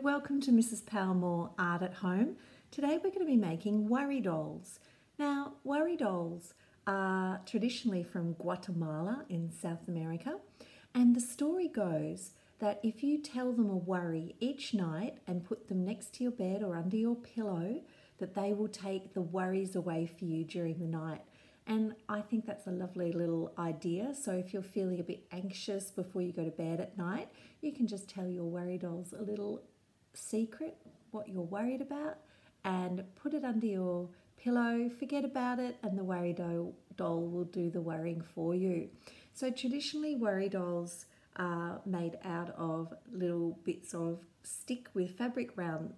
welcome to Mrs. Palmore Art at Home. Today we're going to be making worry dolls. Now, worry dolls are traditionally from Guatemala in South America, and the story goes that if you tell them a worry each night and put them next to your bed or under your pillow, that they will take the worries away for you during the night. And I think that's a lovely little idea. So if you're feeling a bit anxious before you go to bed at night, you can just tell your worry dolls a little secret, what you're worried about, and put it under your pillow, forget about it, and the worry doll will do the worrying for you. So traditionally, worry dolls are made out of little bits of stick with fabric wound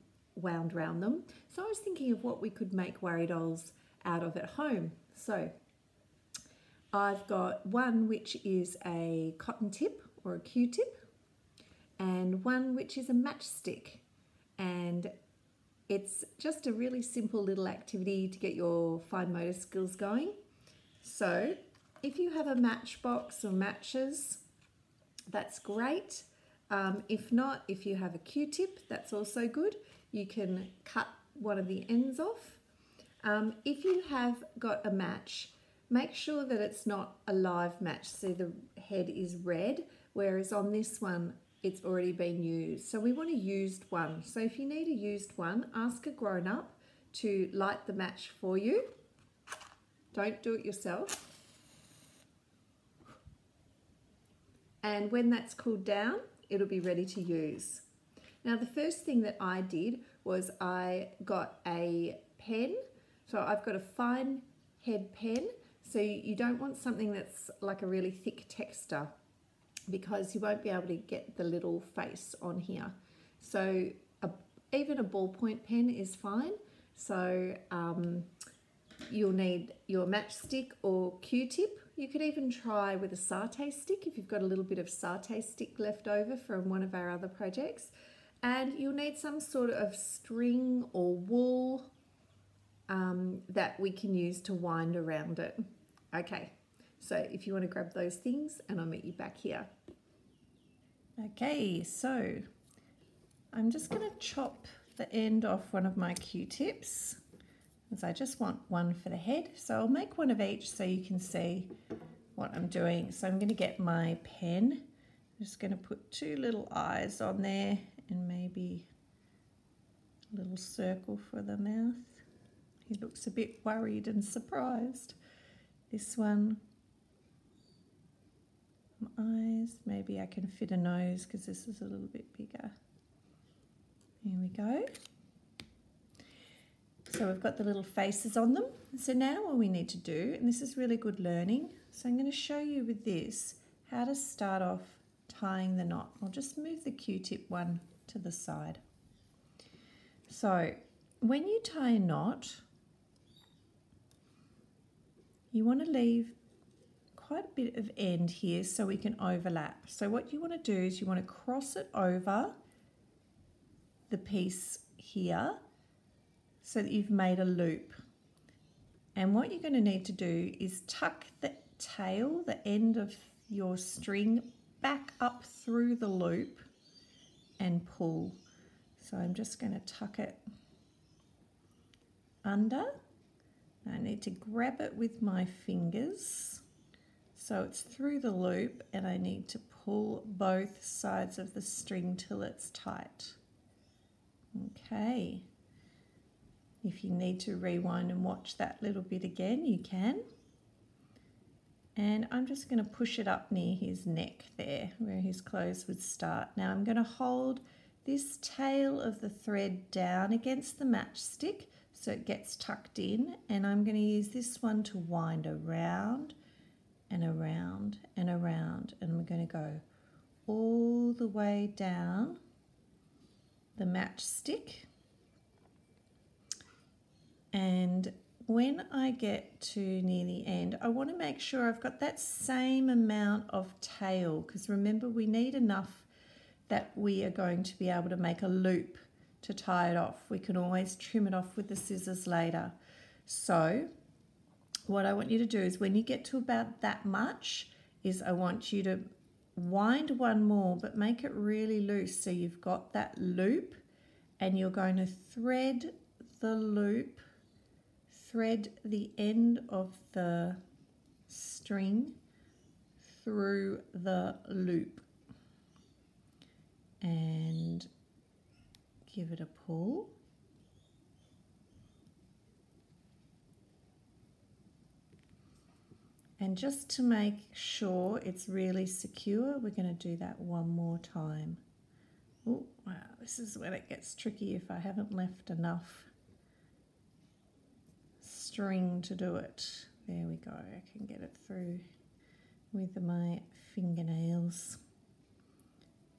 around them. So I was thinking of what we could make worry dolls out of at home. So I've got one which is a cotton tip or a Q-tip, and one which is a matchstick, and it's just a really simple little activity to get your fine motor skills going. So if you have a matchbox or matches, that's great. If not, if you have a Q-tip, that's also good. You can cut one of the ends off. If you have got a match, make sure that it's not a live match, so the head is red, whereas on this one it's already been used. So we want a used one. So if you need a used one, ask a grown-up to light the match for you. Don't do it yourself. And when that's cooled down, it'll be ready to use. Now the first thing that I did was I got a pen. So I've got a fine head pen, so you don't want something that's like a really thick texture because you won't be able to get the little face on here. So even a ballpoint pen is fine. So you'll need your matchstick or Q-tip. You could even try with a satay stick if you've got a little bit of satay stick left over from one of our other projects. And you'll need some sort of string or wool that we can use to wind around it. Okay, so if you want to grab those things, and I'll meet you back here. Okay, so I'm just going to chop the end off one of my Q-tips, because I just want one for the head. So I'll make one of each so you can see what I'm doing. So I'm going to get my pen. I'm just going to put two little eyes on there and maybe a little circle for the mouth. He looks a bit worried and surprised. This one, eyes, maybe I can fit a nose because this is a little bit bigger. Here we go. So we've got the little faces on them. So now what we need to do, and this is really good learning, so I'm going to show you with this how to start off tying the knot. I'll just move the Q-tip one to the side. So when you tie a knot, you want to leave quite a bit of end here so we can overlap. So what you want to do is you want to cross it over the piece here so that you've made a loop. And what you're going to need to do is tuck the tail, the end of your string, back up through the loop and pull. So I'm just going to tuck it under. I need to grab it with my fingers so it's through the loop, and I need to pull both sides of the string till it's tight. Okay. If you need to rewind and watch that little bit again, you can. And I'm just going to push it up near his neck there, where his clothes would start. Now I'm going to hold this tail of the thread down against the matchstick so it gets tucked in, and I'm going to use this one to wind around and around and around, and we're going to go all the way down the matchstick. And when I get to near the end, I want to make sure I've got that same amount of tail, because remember, we need enough that we are going to be able to make a loop to tie it off. We can always trim it off with the scissors later. So what I want you to do is when you get to about that much, is I want you to wind one more, but make it really loose so you've got that loop and you're going to thread the loop, thread the end of the string through the loop and give it a pull. And just to make sure it's really secure, we're going to do that one more time. Oh, wow, this is when it gets tricky if I haven't left enough string to do it. There we go, I can get it through with my fingernails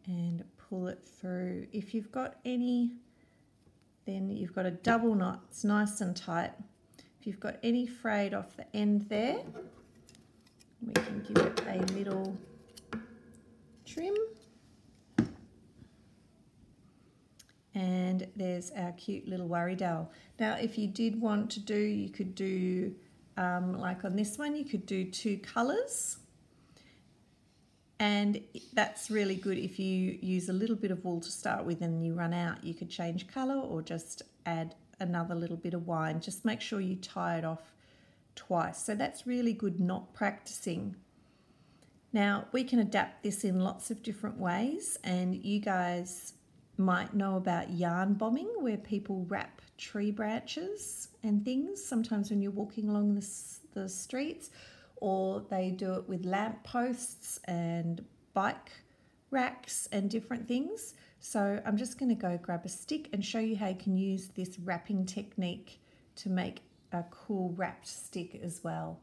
and pull it through. If you've got any, then you've got a double knot, it's nice and tight. If you've got any frayed off the end there, we can give it a little trim. And there's our cute little worry doll. Now, if you did want to do, you could do, like on this one, you could do 2 colours. And that's really good if you use a little bit of wool to start with and you run out. You could change colour or just add another little bit of wine. Just make sure you tie it off twice. So that's really good knot practicing. Now, we can adapt this in lots of different ways, and you guys might know about yarn bombing, where people wrap tree branches and things sometimes when you're walking along the streets, or they do it with lamp posts and bike racks and different things. So I'm just going to go grab a stick and show you how you can use this wrapping technique to make a cool wrapped stick as well.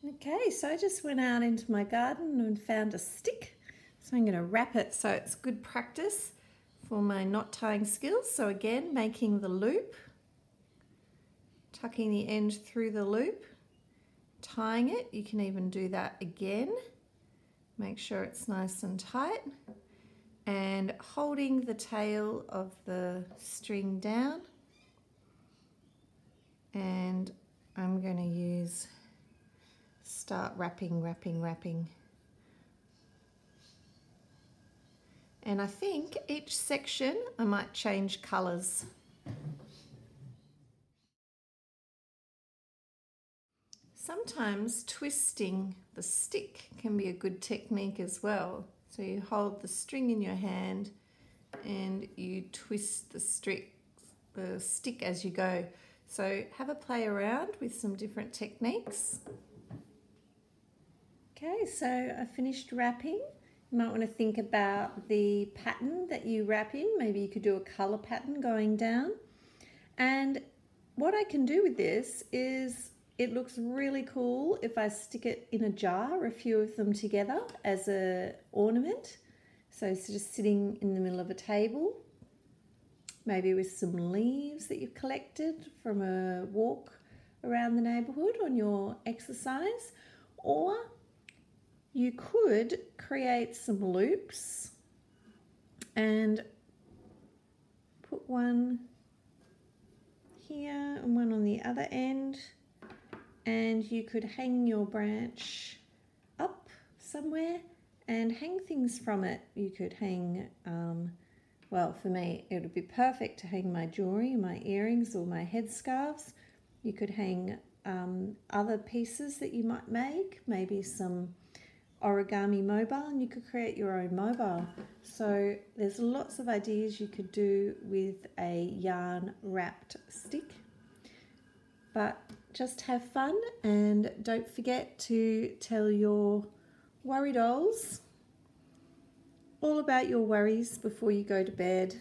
Okay, so I just went out into my garden and found a stick. So I'm going to wrap it so it's good practice for my knot tying skills. So again, making the loop, tucking the end through the loop, tying it. You can even do that again. Make sure it's nice and tight, and holding the tail of the string down. And I'm going to start wrapping. And I think each section I might change colours. Sometimes twisting the stick can be a good technique as well. So you hold the string in your hand and you twist the stick as you go. So have a play around with some different techniques. Okay, so I finished wrapping. You might want to think about the pattern that you wrap in. Maybe you could do a colour pattern going down. And what I can do with this is, it looks really cool if I stick it in a jar, a few of them together as an ornament. So it's just sitting in the middle of a table, maybe with some leaves that you've collected from a walk around the neighbourhood on your exercise. Or you could create some loops and put one here and one on the other end, and you could hang your branch up somewhere and hang things from it. You could hang, well, for me it would be perfect to hang my jewellery, my earrings or my headscarves. You could hang other pieces that you might make, maybe some origami mobile, and you could create your own mobile. So there's lots of ideas you could do with a yarn wrapped stick. But just have fun, and don't forget to tell your worry dolls all about your worries before you go to bed,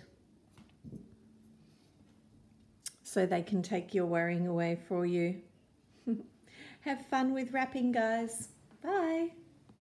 so they can take your worrying away for you. Have fun with wrapping, guys. Bye.